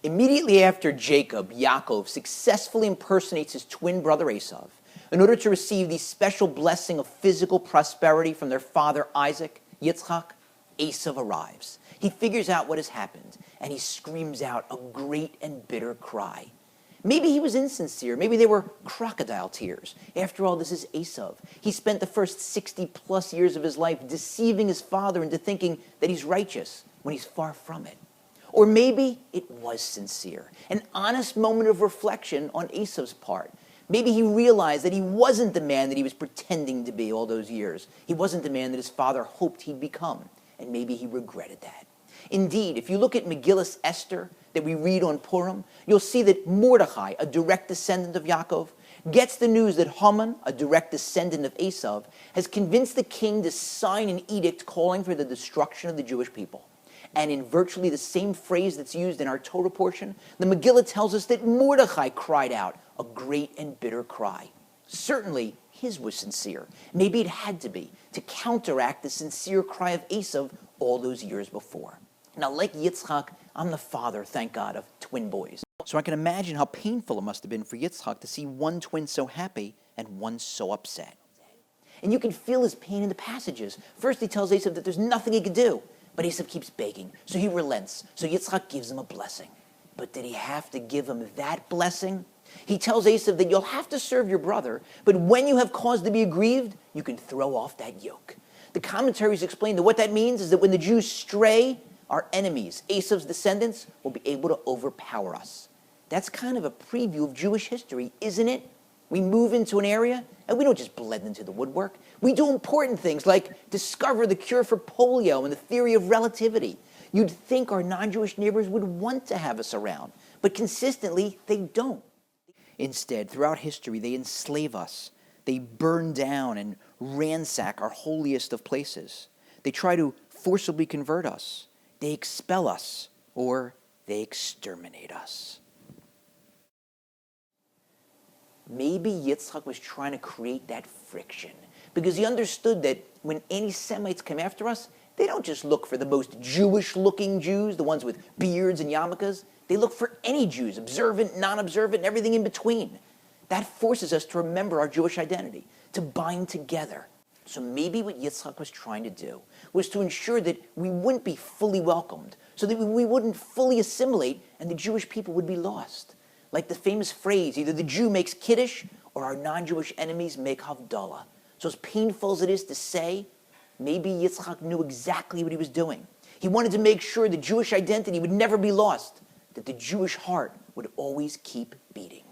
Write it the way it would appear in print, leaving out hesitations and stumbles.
Immediately after Jacob, Yaakov successfully impersonates his twin brother Esav in order to receive the special blessing of physical prosperity from their father Isaac, Yitzchak. Esav arrives. He figures out what has happened, and he screams out a great and bitter cry. Maybe he was insincere. Maybe they were crocodile tears. After all, this is Esav. He spent the first 60-plus years of his life deceiving his father into thinking that he's righteous when he's far from it. Or maybe it was sincere, an honest moment of reflection on Esav's part. Maybe he realized that he wasn't the man that he was pretending to be all those years. He wasn't the man that his father hoped he'd become, and maybe he regretted that. Indeed, if you look at Megillas Esther that we read on Purim, you'll see that Mordechai, a direct descendant of Yaakov, gets the news that Haman, a direct descendant of Esav, has convinced the king to sign an edict calling for the destruction of the Jewish people. And in virtually the same phrase that's used in our Torah portion, the Megillah tells us that Mordechai cried out a great and bitter cry. Certainly, his was sincere. Maybe it had to be, to counteract the sincere cry of Esav all those years before. Now, like Yitzchak, I'm the father, thank God, of twin boys. So I can imagine how painful it must have been for Yitzchak to see one twin so happy and one so upset. And you can feel his pain in the passages. First, he tells Esav that there's nothing he can do. But Esav keeps begging, so he relents. So Yitzchak gives him a blessing. But did he have to give him that blessing? He tells Esav that you'll have to serve your brother, but when you have cause to be aggrieved, you can throw off that yoke. The commentaries explain that what that means is that when the Jews stray, our enemies, Esav's descendants, will be able to overpower us. That's kind of a preview of Jewish history, isn't it? We move into an area, and we don't just blend into the woodwork. We do important things like discover the cure for polio and the theory of relativity. You'd think our non-Jewish neighbors would want to have us around, but consistently, they don't. Instead, throughout history, they enslave us. They burn down and ransack our holiest of places. They try to forcibly convert us. They expel us, or they exterminate us. Maybe Yitzchak was trying to create that friction because he understood that when anti-Semites come after us, they don't just look for the most Jewish-looking Jews, the ones with beards and yarmulkes. They look for any Jews, observant, non-observant, and everything in between. That forces us to remember our Jewish identity, to bind together. So maybe what Yitzchak was trying to do was to ensure that we wouldn't be fully welcomed, so that we wouldn't fully assimilate and the Jewish people would be lost. Like the famous phrase, either the Jew makes Kiddush or our non-Jewish enemies make Havdalah. So as painful as it is to say, maybe Yitzchak knew exactly what he was doing. He wanted to make sure the Jewish identity would never be lost, that the Jewish heart would always keep beating.